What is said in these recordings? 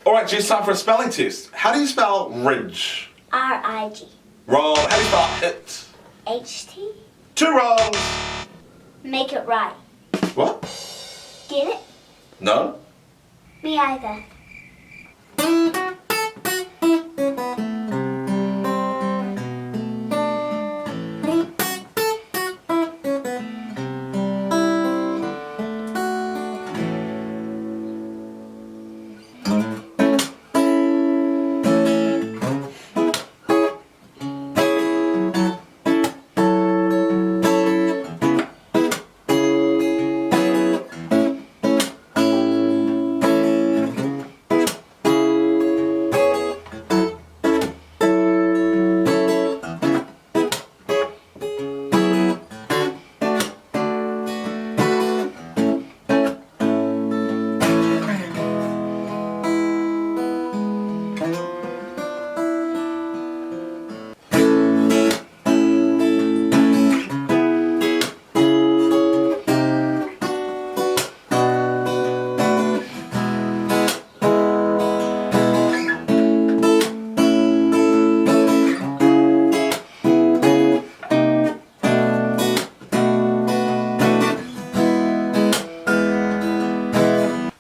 Alright, Jess, time for a spelling test. How do you spell ridge? R-I-G. Wrong. How do you spell it? H-T. 2 wrongs. Make it right. What? Get it? No. Me either.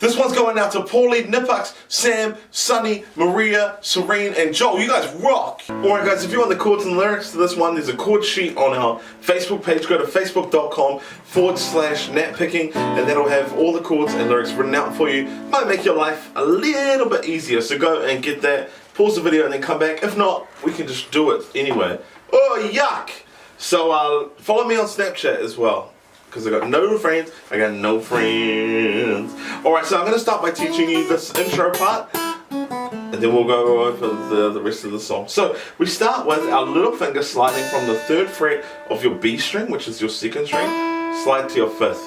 This one's going out to Paulie, Nipux, Sam, Sunny, Maria, Serene, and Joel. You guys rock! Alright guys, if you want the chords and lyrics to this one, there's a chord sheet on our Facebook page. Go to facebook.com/natpicking and that'll have all the chords and lyrics written out for you. Might make your life a little bit easier, so go and get that, pause the video and then come back. If not, we can just do it anyway. Oh, yuck! So follow me on Snapchat as well, because I got no friends. Alright, so I'm going to start by teaching you this intro part, and then we'll go over the rest of the song. So we start with our little finger sliding from the 3rd fret of your B string, which is your 2nd string, slide to your 5th.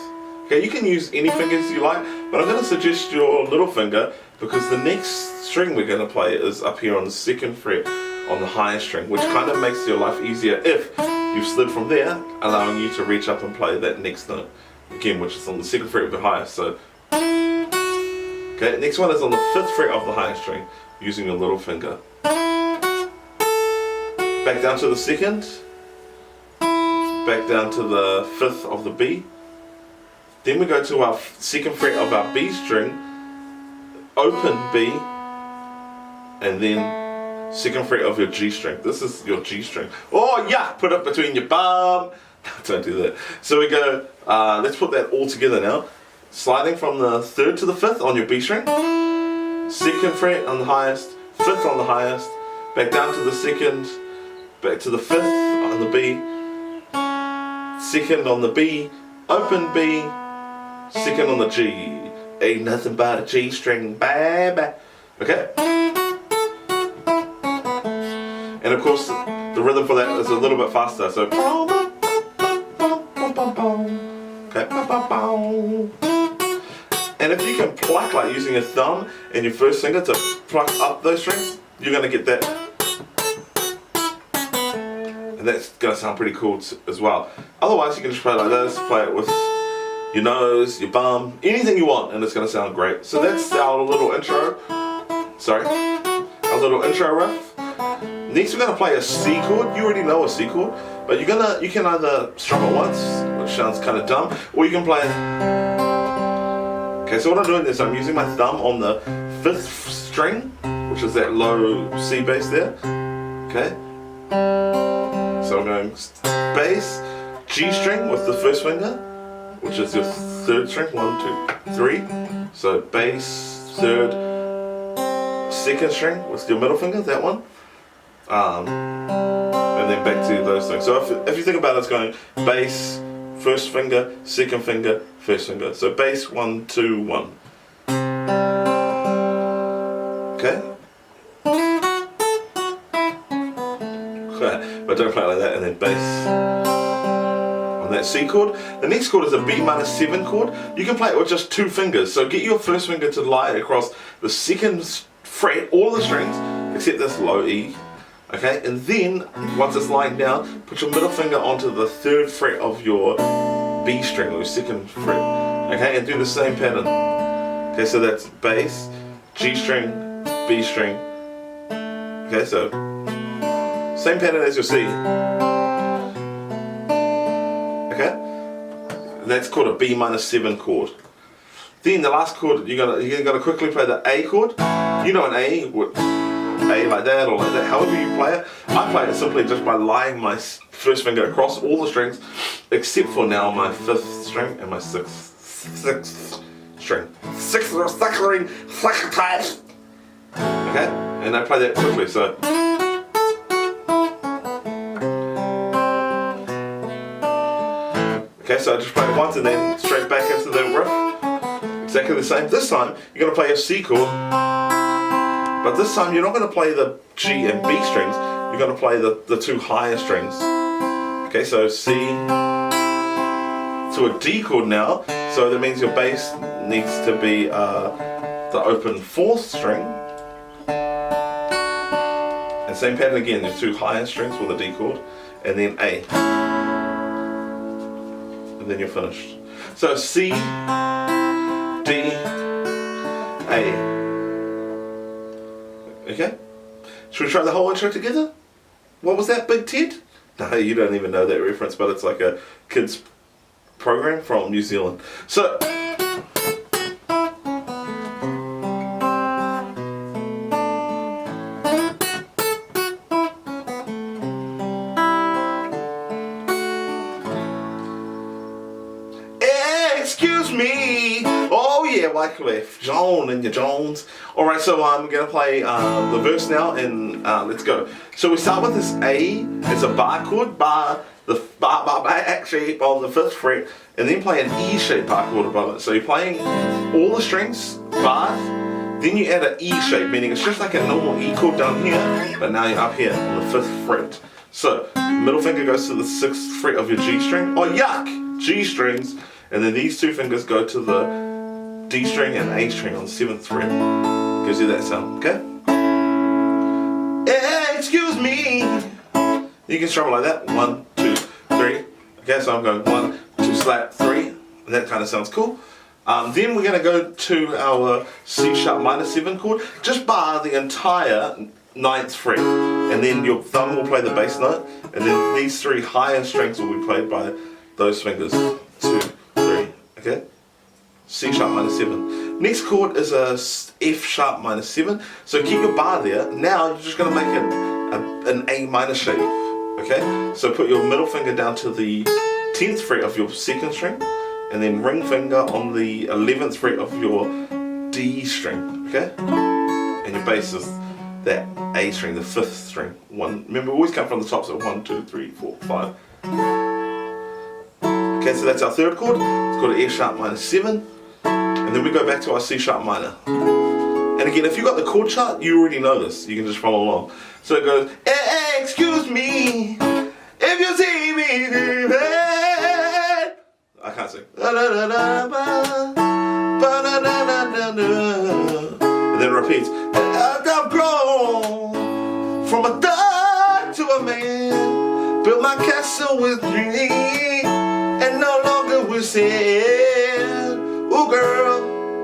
Okay, you can use any fingers you like, but I'm going to suggest your little finger because the next string we're going to play is up here on the 2nd fret on the highest string, which kind of makes your life easier if you've slid from there, allowing you to reach up and play that next note again, which is on the 2nd fret of the highest. So, okay, next one is on the 5th fret of the highest string, using your little finger. Back down to the 2nd, back down to the 5th of the B. Then we go to our 2nd fret of our B string, open B, and then 2nd fret of your G string. This is your G string. Oh yeah, put it between your bum. Don't do that. So we go, let's put that all together now. Sliding from the 3rd to the 5th on your B string, 2nd fret on the highest, 5th on the highest, back down to the 2nd, back to the 5th on the B, 2nd on the B, open B, 2nd on the G. Ain't nothing but a G string, baby. Okay? And of course, the rhythm for that is a little bit faster, so okay. And if you can pluck, like using your thumb and your 1st finger to pluck up those strings, you're going to get that. And that's going to sound pretty cool as well. Otherwise, you can just play it like this, play it with your nose, your bum, anything you want, and it's going to sound great. So that's our little intro. Sorry, our little intro riff. Next we're going to play a C chord. You already know a C chord, but you can either strum it once, which sounds kind of dumb, or you can play. Okay, so what I'm doing is I'm using my thumb on the 5th string, which is that low C bass there. Okay, so I'm going bass, G string with the 1st finger, which is your 3rd string. 1, 2, 3. So bass, 3rd, 2nd string with your middle finger, that one. And then back to those things. So if you think about it, it's going bass, 1st finger, 2nd finger, 1st finger. So bass, 1, 2, 1. Okay? But don't play it like that, and then bass on that C chord. The next chord is a B minor 7 chord. You can play it with just 2 fingers. So get your 1st finger to lie across the 2nd fret, all the strings, except this low E. Okay, and then once it's lying down, put your middle finger onto the 3rd fret of your B string, or your 2nd fret. Okay, and do the same pattern. Okay, so that's bass, G string, B string. Okay, so same pattern as your C. Okay, that's called a B minor 7 chord. Then the last chord, you're gonna quickly play the A chord. You know an A like that or like that, however you play it. I play it simply just by laying my first finger across all the strings, except for now my 5th string and my 6th string. 6th string. Okay, and I play that quickly. So. Okay, so I just play it once and then straight back into the riff. Exactly the same. This time you're going to play a C chord, but this time you're not going to play the G and B strings. You're going to play the 2 higher strings. Okay, so C to a D chord now. So that means your bass needs to be the open 4th string. And same pattern again. Your 2 higher strings for the D chord, and then A. And then you're finished. So C, D, A. Okay? Should we try the whole intro together? What was that, Big Ted? No, you don't even know that reference, but it's like a kids program from New Zealand. So, excuse me. Oh yeah, Wyclef, John and your Jones. Alright, so I'm going to play the verse now, and let's go. So we start with this A. It's a bar chord, the bar shape on the 5th fret, and then play an E shape bar chord above it. So you're playing all the strings, bar, then you add an E shape, meaning it's just like a normal E chord down here, but now you're up here on the 5th fret. So middle finger goes to the 6th fret of your G string. Oh yuck! G strings. And then these 2 fingers go to the D string and A string on the 7th fret. Gives you that sound, okay? Excuse me. You can strum it like that. 1, 2, 3. Okay, so I'm going 1, 2, slap, 3. And that kind of sounds cool. Then we're going to go to our C sharp minor 7 chord. Just bar the entire 9th fret. And then your thumb will play the bass note. And then these 3 higher strings will be played by those fingers. 2, 3, okay? C sharp minor 7. Next chord is a F sharp minor 7. So keep your bar there. Now you're just going to make an A minor shape. Okay? So put your middle finger down to the 10th fret of your 2nd string, and then ring finger on the 11th fret of your D string. Okay? And your bass is that A string, the 5th string. Remember, always come from the top, so 1, 2, 3, 4, 5. Okay, so that's our 3rd chord. It's called an F sharp minor 7. And then we go back to our C sharp minor. And again, if you've got the chord chart, you already know this. You can just follow along. So it goes, excuse me, if you see me, I can't sing. And then it repeats, I've grown from a dog to a man, built my castle with dreams, and no longer we're sad. Ooh girl.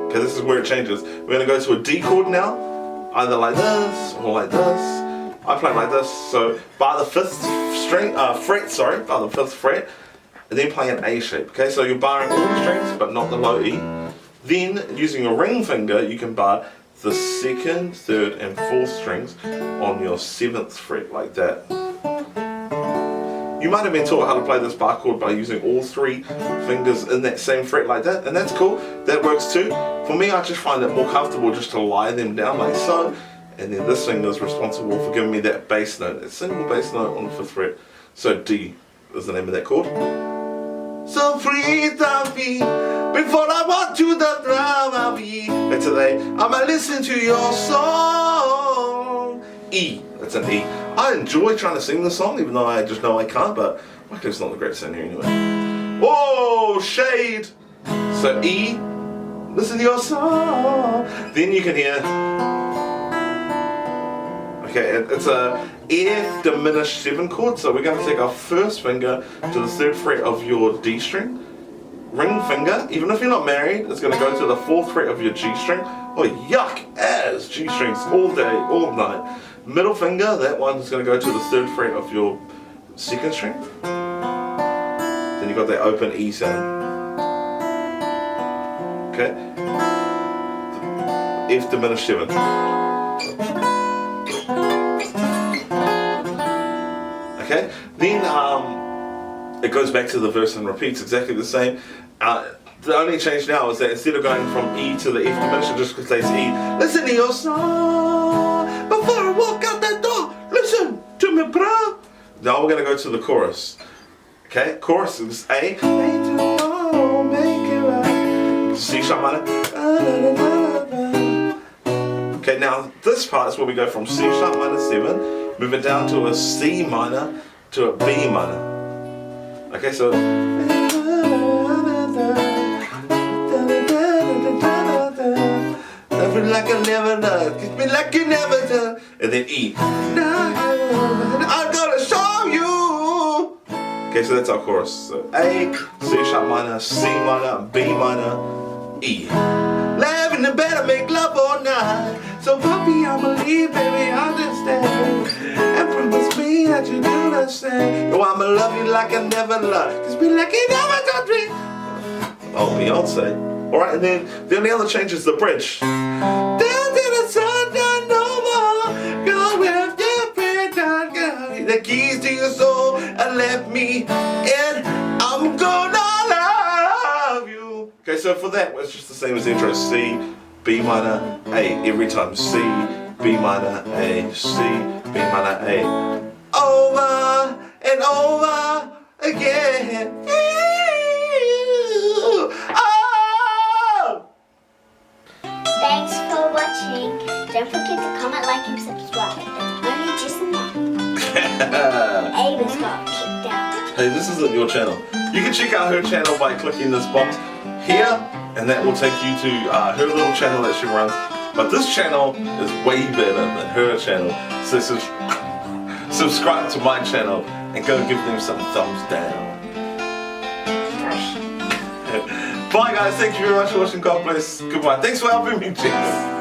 Okay, this is where it changes. We're going to go to a D chord now, either like this or like this. I play like this, so bar the 5th fret, bar the 5th fret, and then play an A shape. Okay, so you're barring all the strings, but not the low E. Then, using a ring finger, you can bar the 2nd, 3rd, and 4th strings on your 7th fret, like that. You might have been taught how to play this bar chord by using all 3 fingers in that same fret like that, and that's cool. That works too. For me, I just find it more comfortable just to lie them down like so, and then this finger is responsible for giving me that bass note, that single bass note on the 5th fret. So D is the name of that chord. So free to be, before I walk to the drama be. And today, I might listen to your song. E, that's an E. I enjoy trying to sing the song, even though I just know I can't, but Wyclef's not the great singer anyway. Oh, shade! So E, listen to your song. Then you can hear, okay, it's a F diminished 7 chord, so we're going to take our 1st finger to the 3rd fret of your D string, ring finger, even if you're not married, is going to go to the 4th fret of your G string. Oh, yuck, as G strings all day, all night. Middle finger, that one's going to go to the 3rd fret of your 2nd string. Then you've got that open E sound. Okay. F diminished 7. Okay. Then it goes back to the verse and repeats exactly the same. The only change now is that instead of going from E to the F diminished, it just plays E. Listen to your song before I walk out that door. Listen to me, bro. Now we're going to go to the chorus. Okay, chorus is A. C sharp minor. Okay, now this part is where we go from C sharp minor 7, moving down to a C minor to a B minor. Okay, so love me like I never done, kiss me like you never done, and then E. I'm gonna show you. Okay, so that's our chorus. So A, C sharp minor, C minor, B minor, E. Live in the bed and make love all night. So puppy, I believe, baby, understand. And promise me that you do understand. Oh, I'ma love you like I never loved. Just be like you never done me. Oh, Beyonce. Alright, and then the only other change is the bridge. Down to the sun, down no more. Go with your friend, go. The keys to your soul and let me in. I'm gonna love you. Okay, so for that, it's just the same as the intro. C, B minor, A. Every time. C, B minor, A. C, B minor, A. Over and over again. Oh! Thanks for watching. Don't forget to comment, like, and subscribe. It's only just enough. Ava's got kicked out. Hey, this isn't your channel. You can check out her channel by clicking this box here, and that will take you to her little channel that she runs. But this channel is way better than her channel. So subscribe to my channel and go give them some thumbs down. Bye guys, thank you very much for watching. God bless. Goodbye. Thanks for helping me, Jinx.